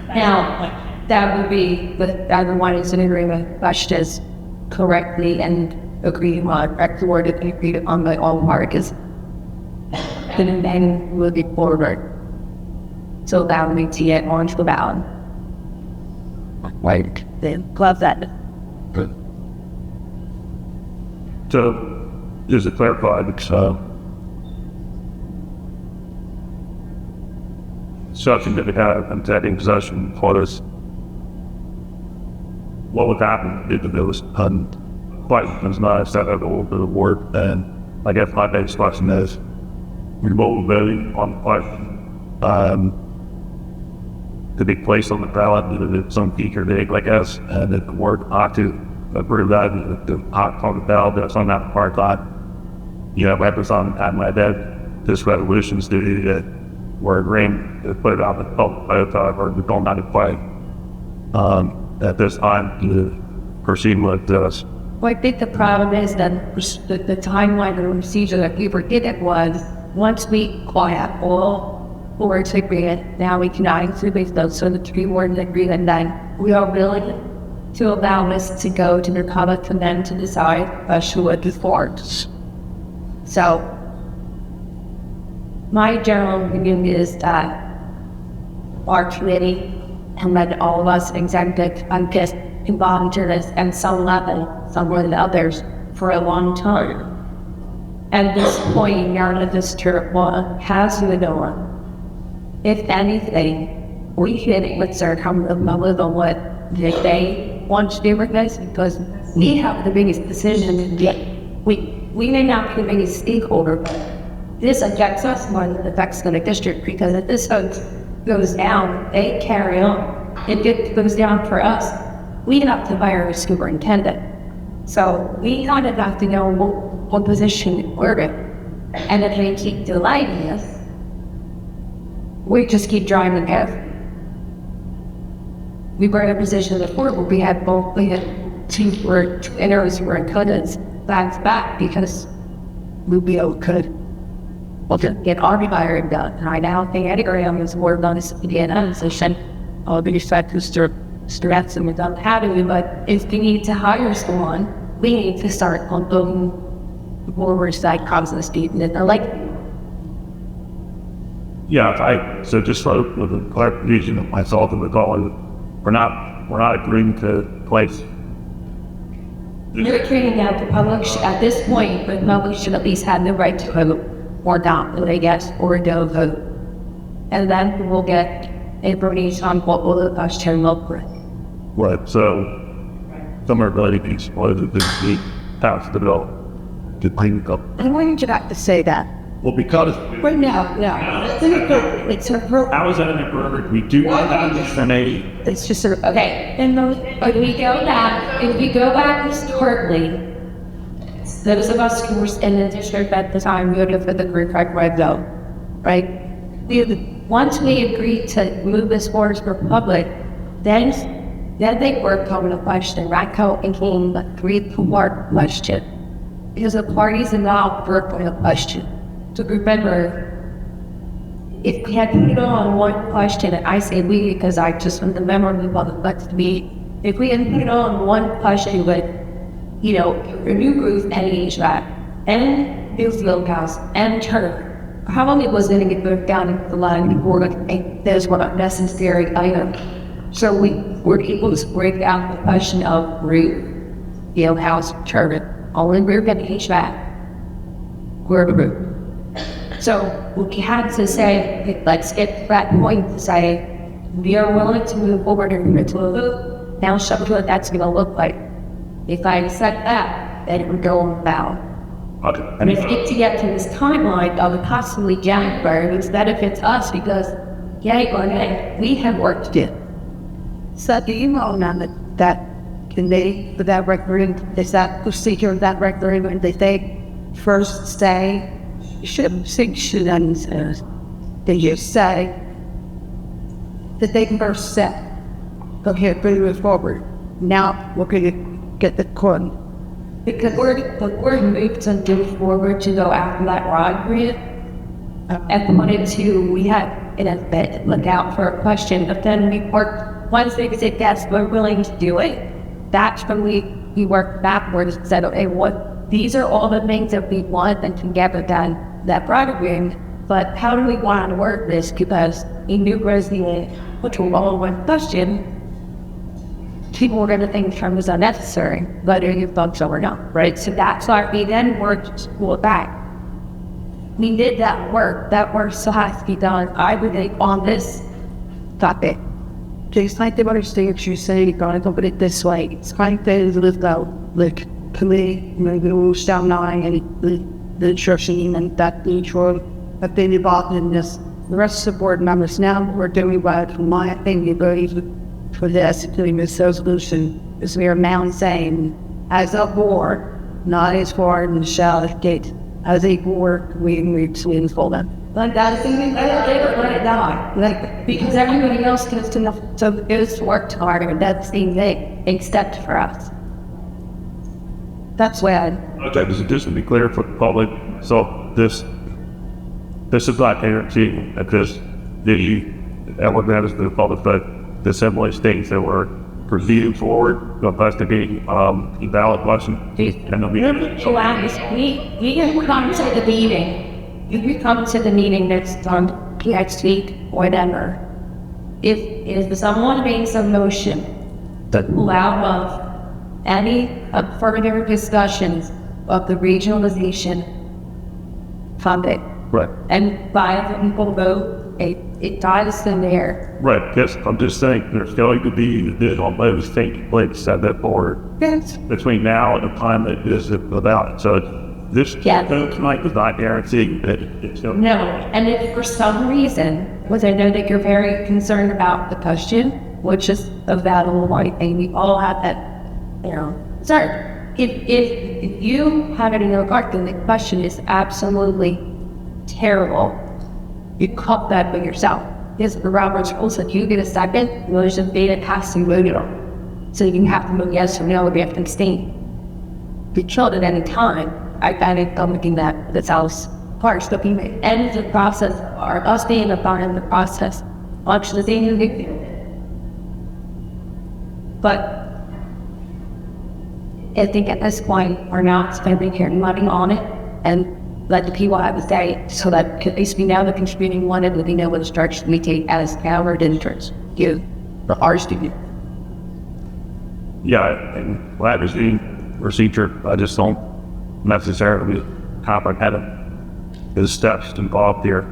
Now, that would be, but everyone is in agreement, that's just correctly and agree on record and agreed upon by all parties. And then moving forward. So that we to get onto the ballot. Right. Then love that. Good. So, just to clarify, something that we have and taking possession for us, what would happen if it was quite as nice that had a little bit of work? And I guess my next question is, remote voting on the question to be placed on the ballot at some future date, I guess, and if the board ought to approve that, if the ought on the ballot that's on that part thought, weapons on my head, this resolution's duty that we're agreeing to put it on the public or we don't have to fight at this time to proceed with this. Well, I think the problem is that the timeline and the procedure that we were given was once we have all boards agreement, now we can include those, so the three boards agreement, then we are willing to allow this to go to the public and then to decide who would be forward. So, my general opinion is that our committee and then all of us executive and just involved in this and some level, some more than others, for a long time. At this point, now that this term has been on, if anything, we can insert some level on what they want to do with this, because we have the biggest decision in the we may not be the biggest stakeholder, but this affects us more than it affects the district, because if this goes down, they carry on. If it goes down for us, we have to hire a superintendent. So we kind of have to know what position we're in. And if they keep delaying us, we just keep driving ahead. We were in a position before where we had two interns who were incumbents back because we could get our hiring done. And I now think Eddie Graham is more than this PDN position. I'll be expected to stress and without having, but if we need to hire someone, we need to start on building forward side process people that are like. Yeah, so just for the clarification of myself and the caller, we're not agreeing to place. You're treating out the public at this point, but public should at least have the right to vote or not, I guess, or don't vote. And then we'll get information on what will the question look like. Right, so some are really being what is the path to develop to clean up. I wanted you back to say that. Well, because Right now, it's a I was at an agreement, we do not have this in a It's just sort of, okay, and if we go back historically, those of us who were in the district at the time voted for the group right vote, right? Once we agreed to move this forward for public, then they worked on the question, Radco and came the 3-part question. Because the parties involved worked on the question. So remember, if we had put it on one question, and I say we because I just want the memory of the next me, if we had put it on one question with, a new group and HVAC and new field house and turn, probably was going to get moved down into the line before those were not necessary items. So we were able to break down the question of roof, field house, turbine, all in roof and HVAC. We're the roof. So we had to say, let's get to that point to say, we are willing to move forward and to a loop. Now show me what that's going to look like. If I accept that, then it would go on the ballot. okay. And if we get to this timeline of possibly January, which benefits us because, we have work to do. So do you know now that can they, for that record, is that procedure of that record when they first say, they just say that they first said, okay, bring it forward. Now we're going to get the court. Because we're moved to do forward to go after that rod grant. At the minute too, we had an event look out for a question, but then we worked, once they said yes, we're willing to do it, that's when we we worked backwards and said, okay, these are all the things that we want and can get with that program, but how do we want to work this? Because in New Jersey, which will all one question, people were going to think the term was unnecessary, whether you thought so or not, right? So that's why we then worked school back. We did that work. That work still has to be done, I would think, on this topic. Just like they understand what you're saying, you gotta look at it this way. It's like they live out, like, to me, maybe rules down line and the instruction and that neutral, that they involved in this. The rest of the board members now, we're doing what, in my opinion, believe for this, including this resolution, is we are now saying, as a board, not as board and shall gate, as a board, we need to enfold them. Like that's the thing, they don't let it die. Like, because everybody else goes to work harder, that's the thing, except for us. That's why Okay, just to be clear for the public, so this is not guaranteeing that what matters to the public, but the assembly states that we're proceeding forward to investigate the ballot question. And there'll be we can come to the meeting. If you come to the meeting next week, whatever, if someone makes a motion to allow of any further discussions of the regionalization funding, right, and 5 people vote, it dies in there. right. Yes, I'm just saying there's going to be additional votes taking place at that board Yes. between now and the time that this is about. So this Yes. vote tonight is not guaranteeing that it's going to. No, and if for some reason, which I know that you're very concerned about the question, which is a valid right, and we all have that, concern. If you have any regard, then the question is absolutely terrible. You caught that by yourself. Yes, the Robert's rules, if you get a second, motion data has to vote it on. So you have to vote yes or no, if you have to abstain. If you killed at any time, I find it looking that this house parts, but we may end the process, or us being a part of the process, actually being victim. But I think at this point, we're not spending here money on it, and let the people have a say, so that at least we know the contributing one, and we know what starts we take as covered interest. You, the our student. Yeah, and that is the procedure. I just don't necessarily comprehend the steps involved here.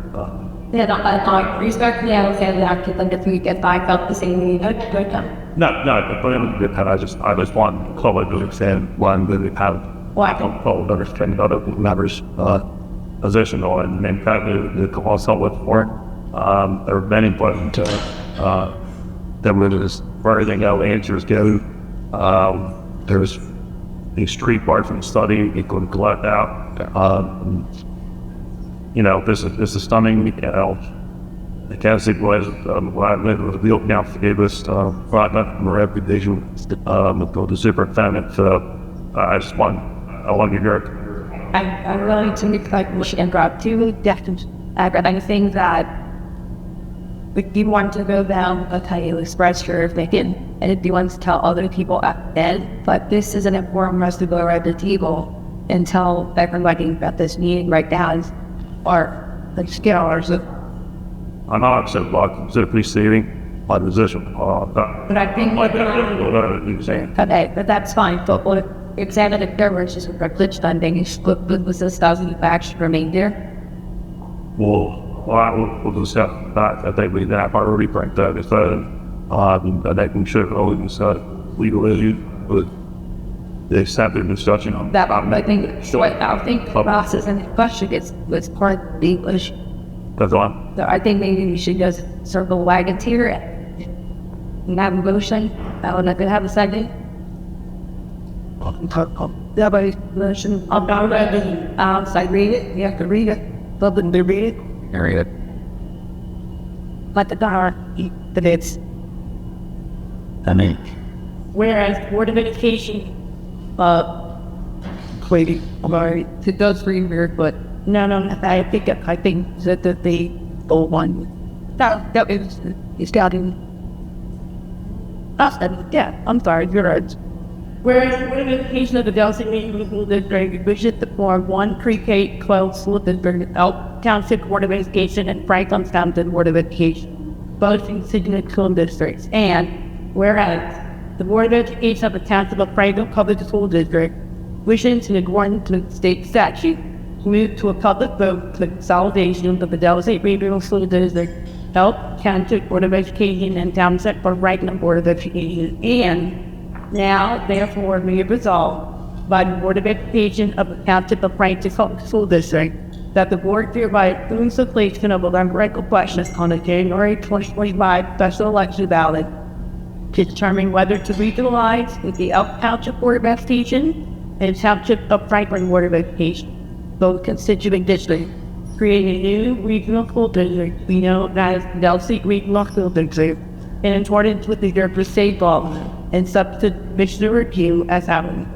Yeah, I respectfully, I would say that if I felt the same way, good time. No, but I just want the public to understand one that they have. Well, I don't probably understand other members' position on, and kind of the also with for there are many important that was where everything go answers go. There's the street part from study you could collect out. This is stunning. The Catholic was the open house gave us my reputation with the superintendent. I want to hear it. I'm willing to make like and grab two definitely. I think that if you want to go down, I'll tell you, express your opinion, and if you want to tell other people at bed, but this is an important for us to go around the table and tell everybody about this meeting right now, or like scholars of. I'm not upset about simply stating my position. But I think okay, but that's fine. But what examine if there was just a privilege funding, was this thousand facts remain there? We'll discuss that. I think we have already brought that as I think we should always legal issues, but they accepted discussion on that. I think the process and the question was part of the English. That's on. So I think maybe we should just circle wagons here and have a motion. I would like to have a second. Yeah, but motion. I'm not ready. So I read it. You have to read it. Public to read it. Read it. Let the power eat the bits. Whereas Board of Education, Lady, it does read weird, but no, I think that the old one. That is got in. Yeah, I'm sorry, you're right. Whereas the Board of Education of the Delsey Regional School District wishes to form one pre-K-12 school district, Elk Township Board of Education and Franklin Township Board of Education, both constituent school districts. And whereas the Board of Education of the Township of Franklin Public School District wishes in accordance with state statute to move to a public vote for the consolidation of the Delsey Regional School District, Elk Township Board of Education and Township of Franklin Board of Education. And now, therefore, be it resolved by the Board of Education of the Township of Franklin Public School District that the board hereby approves the placement of a numerical question on the January 2025 special election ballot to determine whether to regionalize with the Elk Township Board of Education and Township of Franklin Board of Education, both constituent districts, creating a new regional school district we know as Delsey Regional School District in accordance with the New Jersey state law and subject to commissioner review as happened.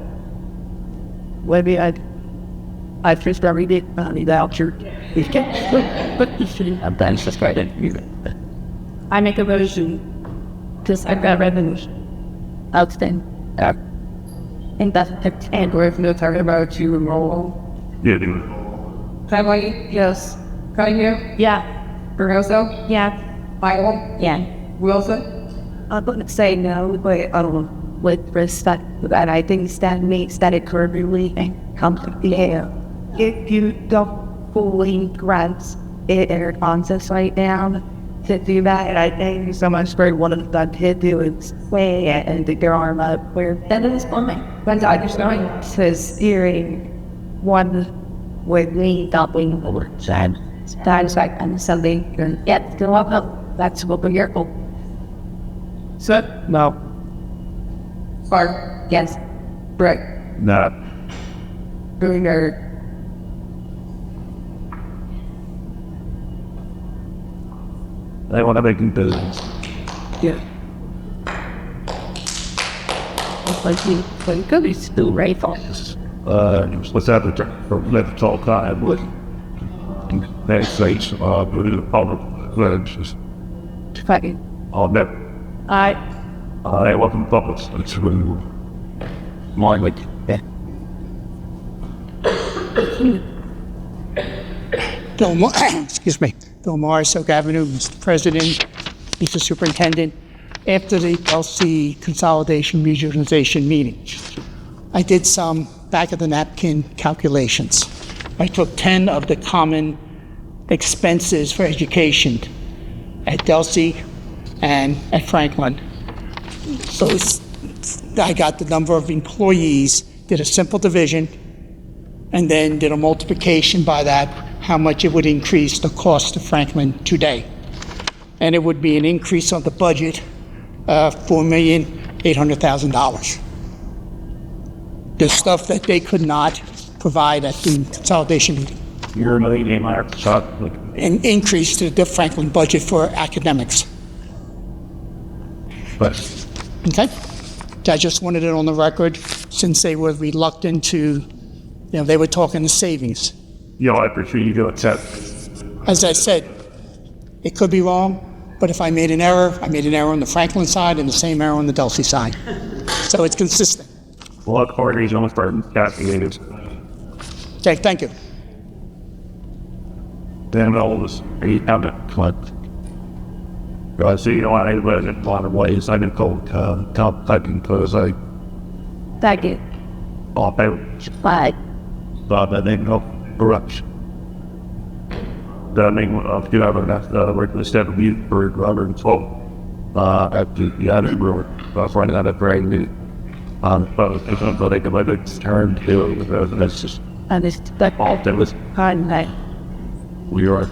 Maybe I first read it on the voucher. But you shouldn't have done just right. I make a motion to set that resolution. Outstanding. And that's it. And we're going to talk about you roll. Yeah, dude. Family, yes. Cunningham, Yeah. Barroso, Yeah. Michael, Yeah. Wilson. I'm going to say no, but with respect to that, I think that means that it could really come to the air. If you don't fully grasp it in your concepts right now, to do that, and I thank you so much for what I've done to do is way and to your arm up where that is for me. But I just going to steering one with me dumping over side. That's like I'm something you're yet to up. That's what we're here for. Set, No. Clark, Yes. Brett, Nah. Booner, They want to make it business. yeah. But you could be still right for What's that the term? For let's all time. But next stage, with the public, just fucking. on that. I wasn't public. It's really mine. Like, Bill, excuse me, Bill Morris, Oak Avenue, Mr. President, Mr. Superintendent. After the LC consolidation regionalization meeting, I did some back-of-the-napkin calculations. I took 10 of the common expenses for education at Delsey and at Franklin. So I got the number of employees, did a simple division, and then did a multiplication by that, how much it would increase the cost of Franklin today. And it would be an increase on the budget of $4,800,000. The stuff that they could not provide at the consolidation meeting. you're a million shot. Like, An increase to the Franklin budget for academics. but Okay? I just wanted it on the record since they were reluctant to, they were talking the savings. I appreciate you doing that. As I said, it could be wrong, but if I made an error, I made an error on the Franklin side and the same error on the Delsey side. So it's consistent. Well, authorities on the firm, calculated. Okay, thank you. Then all this, he had to collect. I see, I live in a lot of ways. I didn't call top typing because I Thank you. thought that that they no corruption. That mean, if you ever work instead of you for 112, after the other brewer, finding out a very new, but they can let it turn to, that's just And it's that all that was kind of we are.